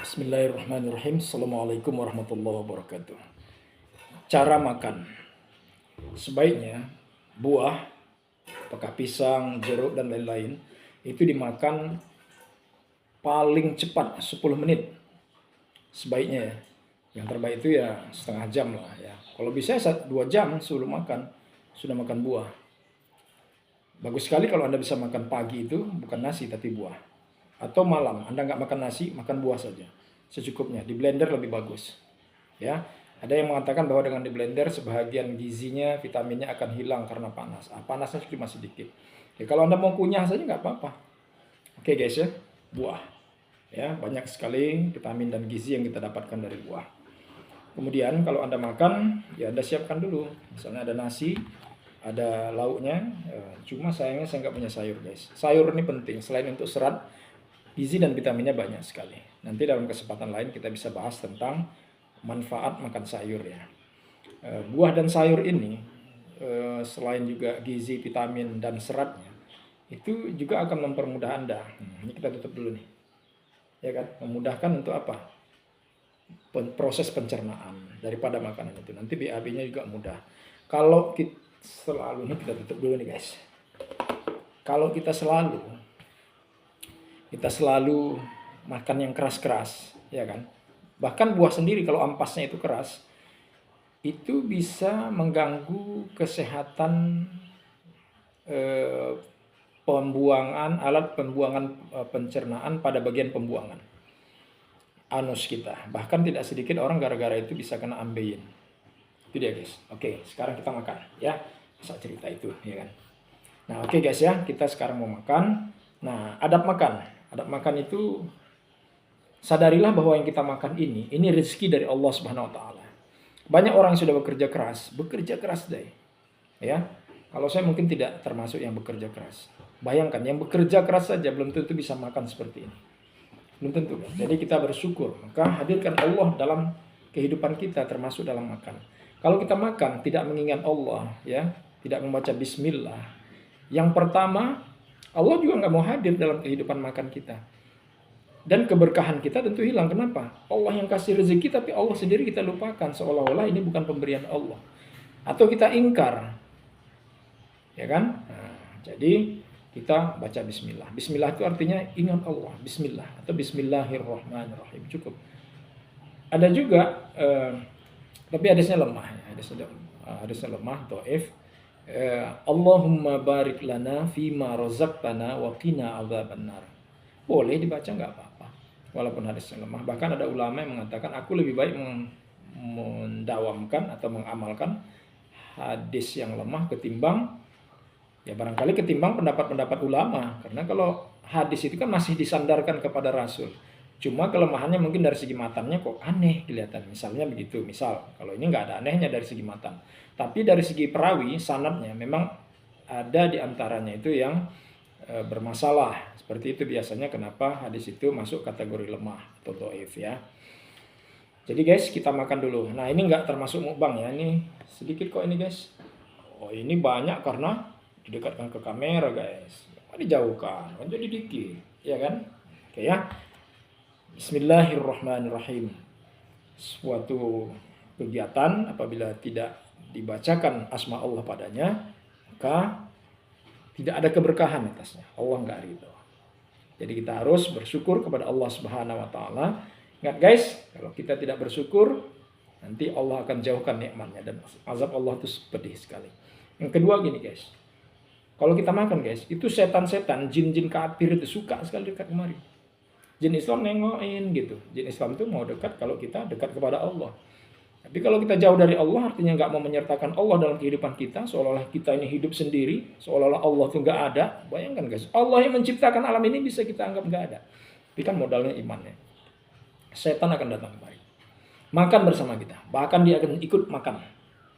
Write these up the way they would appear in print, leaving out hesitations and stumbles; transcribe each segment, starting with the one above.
Bismillahirrahmanirrahim. Assalamualaikum warahmatullahi wabarakatuh. Cara makan. Sebaiknya buah, apakah pisang, jeruk, dan lain-lain, itu dimakan paling cepat 10 menit. Sebaiknya ya. Yang terbaik itu ya setengah jam lah ya. Kalau bisa 2 jam sebelum makan, sudah makan buah. Bagus sekali kalau Anda bisa makan pagi itu bukan nasi tapi buah. Atau malam Anda nggak makan nasi, makan buah saja secukupnya. Di blender lebih bagus. Ya, ada yang mengatakan bahwa dengan di blender sebahagian gizinya, vitaminnya akan hilang karena panas. Panasnya cuma sedikit. Ya, kalau Anda mau kunyah saja nggak apa-apa. Oke guys ya, buah. Ya, banyak sekali vitamin dan gizi yang kita dapatkan dari buah. Kemudian kalau Anda makan, ya Anda siapkan dulu. Misalnya ada nasi, ada lauknya. Cuma sayangnya saya nggak punya sayur guys. Sayur ini penting. Selain untuk serat, gizi dan vitaminnya banyak sekali. Nanti dalam kesempatan lain kita bisa bahas tentang manfaat makan sayur ya. Buah dan sayur ini selain juga gizi, vitamin dan seratnya, itu juga akan mempermudah Anda. Ini kita tutup dulu nih. Ya kan? Memudahkan untuk apa? Proses pencernaan daripada makanan itu. Nanti BAB-nya juga mudah. Kalau kita selalu, ini kita tutup dulu nih guys. Kalau kita selalu makan yang keras-keras, ya kan? Bahkan buah sendiri kalau ampasnya itu keras, itu bisa mengganggu kesehatan alat pembuangan pencernaan pada bagian pembuangan anus kita. Bahkan tidak sedikit orang gara-gara itu bisa kena ambeien. Itu dia guys. Oke, sekarang kita makan ya. Bisa cerita itu, ya kan? Nah, oke guys ya, kita sekarang mau makan. Nah, adab makan. Adab makan itu sadarilah bahwa yang kita makan ini rezeki dari Allah Subhanahu wa taala. Banyak orang yang sudah bekerja keras deh. Ya. Kalau saya mungkin tidak termasuk yang bekerja keras. Bayangkan yang bekerja keras saja belum tentu bisa makan seperti ini. Belum tentu kan? Jadi kita bersyukur, maka hadirkan Allah dalam kehidupan kita termasuk dalam makan. Kalau kita makan tidak mengingat Allah, ya, tidak membaca bismillah. Yang pertama, Allah juga nggak mau hadir dalam kehidupan makan kita. Dan keberkahan kita tentu hilang. Kenapa? Allah yang kasih rezeki tapi Allah sendiri kita lupakan. Seolah-olah ini bukan pemberian Allah. Atau kita ingkar. Ya kan? Nah, jadi kita baca bismillah. Bismillah itu artinya ingat Allah. Bismillah atau bismillahirrahmanirrahim. Cukup. Ada juga, tapi hadisnya lemah. Hadisnya lemah, dhaif. Allahumma barik lana fima razaqtana wa qina adzabannar. Boleh dibaca nggak apa-apa. Walaupun hadisnya lemah. Bahkan ada ulama yang mengatakan aku lebih baik mendawamkan atau mengamalkan hadis yang lemah ketimbang pendapat-pendapat ulama. Karena kalau hadis itu kan masih disandarkan kepada Rasul. Cuma kelemahannya mungkin dari segi matannya kok aneh kelihatan. Misalnya begitu. Misal, kalau ini nggak ada anehnya dari segi matan. Tapi dari segi perawi, sanadnya memang ada di antaranya itu yang bermasalah. Seperti itu biasanya kenapa hadis itu masuk kategori lemah atau dhaif ya. Jadi guys, kita makan dulu. Nah, ini nggak termasuk mukbang ya. Ini sedikit kok ini guys. Oh, ini banyak karena didekatkan ke kamera guys. Dijauhkan, jadi dikit, ya kan? Oke ya. Bismillahirrahmanirrahim. Suatu kegiatan apabila tidak dibacakan asma Allah padanya, maka tidak ada keberkahan atasnya. Allah nggak ridho. Jadi kita harus bersyukur kepada Allah Subhanahu wa taala. Ingat guys, kalau kita tidak bersyukur, nanti Allah akan jauhkan nikmatnya dan azab Allah itu pedih sekali. Yang kedua gini guys. Kalau kita makan guys, itu setan-setan, jin-jin kafir itu suka sekali dekat kemari. Jin Islam nengokin gitu. Jin Islam itu mau dekat kalau kita dekat kepada Allah. Tapi kalau kita jauh dari Allah, artinya nggak mau menyertakan Allah dalam kehidupan kita, seolah-olah kita ini hidup sendiri, seolah-olah Allah itu nggak ada. Bayangkan guys, Allah yang menciptakan alam ini bisa kita anggap nggak ada. Tapi kan modalnya imannya. Setan akan datang kemari. Makan bersama kita. Bahkan dia akan ikut makan.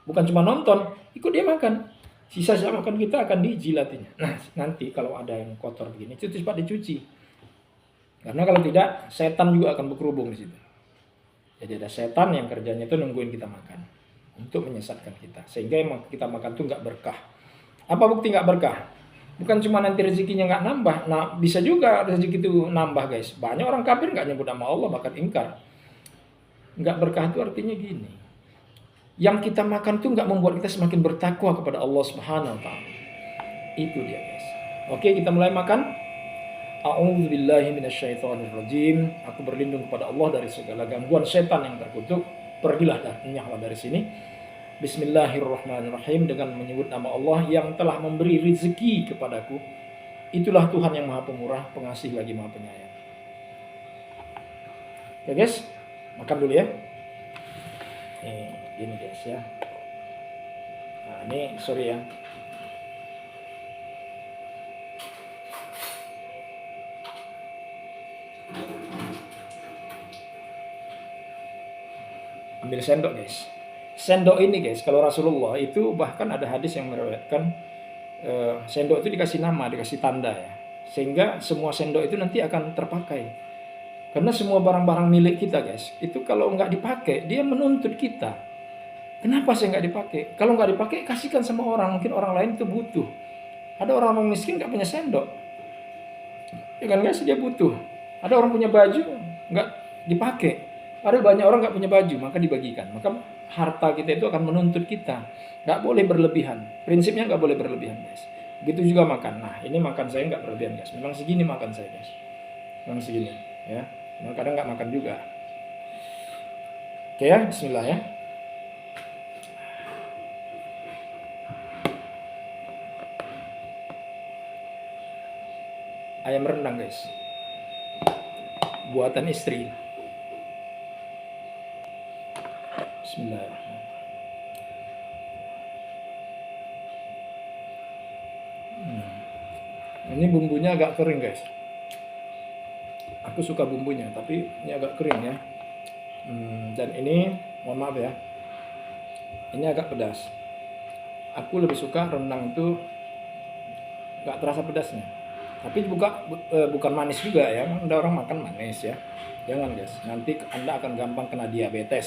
Bukan cuma nonton, ikut dia makan. Sisa-sisa makan kita akan dijilatinya. Nah, nanti kalau ada yang kotor begini, itu cepat dicuci. Karena kalau tidak, setan juga akan berkerubung di situ. Jadi ada setan yang kerjanya itu nungguin kita makan untuk menyesatkan kita. Sehingga yang kita makan itu nggak berkah. Apa bukti nggak berkah? Bukan cuma nanti rezekinya nggak nambah. Nah, bisa juga rezeki itu nambah, guys. Banyak orang kafir nggak nyebut nama Allah, bahkan ingkar. Nggak berkah itu artinya gini. Yang kita makan tuh nggak membuat kita semakin bertakwa kepada Allah Subhanahu wa taala. Itu dia, guys. Oke, kita mulai makan. A'udzubillahi minasyaitonirrajim. Aku berlindung kepada Allah dari segala gangguan setan yang terkutuk. Pergilah dan enyahlah dari sini. Bismillahirrahmanirrahim, dengan menyebut nama Allah yang telah memberi rezeki kepadaku. Itulah Tuhan yang Maha Pemurah, Pengasih lagi Maha Penyayang. Oke, guys, makan dulu ya. Gini guys ya. Nah, ini sorry ya. Ambil sendok, guys. Sendok ini, guys, kalau Rasulullah itu bahkan ada hadis yang meriwayatkan sendok itu dikasih nama, dikasih tanda ya. Sehingga semua sendok itu nanti akan terpakai. Karena semua barang-barang milik kita, guys, itu kalau nggak dipakai, dia menuntut kita. Kenapa saya nggak dipakai? Kalau nggak dipakai, kasihkan sama orang. Mungkin orang lain itu butuh. Ada orang miskin nggak punya sendok. Ya kan, guys, dia butuh. Ada orang punya baju nggak dipakai. Padahal banyak orang nggak punya baju, maka dibagikan. Maka harta kita itu akan menuntut kita. Nggak boleh berlebihan. Prinsipnya nggak boleh berlebihan, guys. Begitu juga makan. Nah, ini makan saya nggak berlebihan, guys. Memang segini makan saya, guys. Memang segini, ya. Memang kadang nggak makan juga. Oke ya, Bismillah ya. Ayam rendang, guys. Buatan istri. Bismillahirrahmanirrahim. Ini bumbunya agak kering, guys. Aku suka bumbunya, tapi ini agak kering ya. Dan ini, mohon maaf ya, ini agak pedas. Aku lebih suka rendang itu nggak terasa pedasnya. Tapi bukan manis juga ya. Ada orang makan manis ya. Jangan, guys. Nanti Anda akan gampang kena diabetes.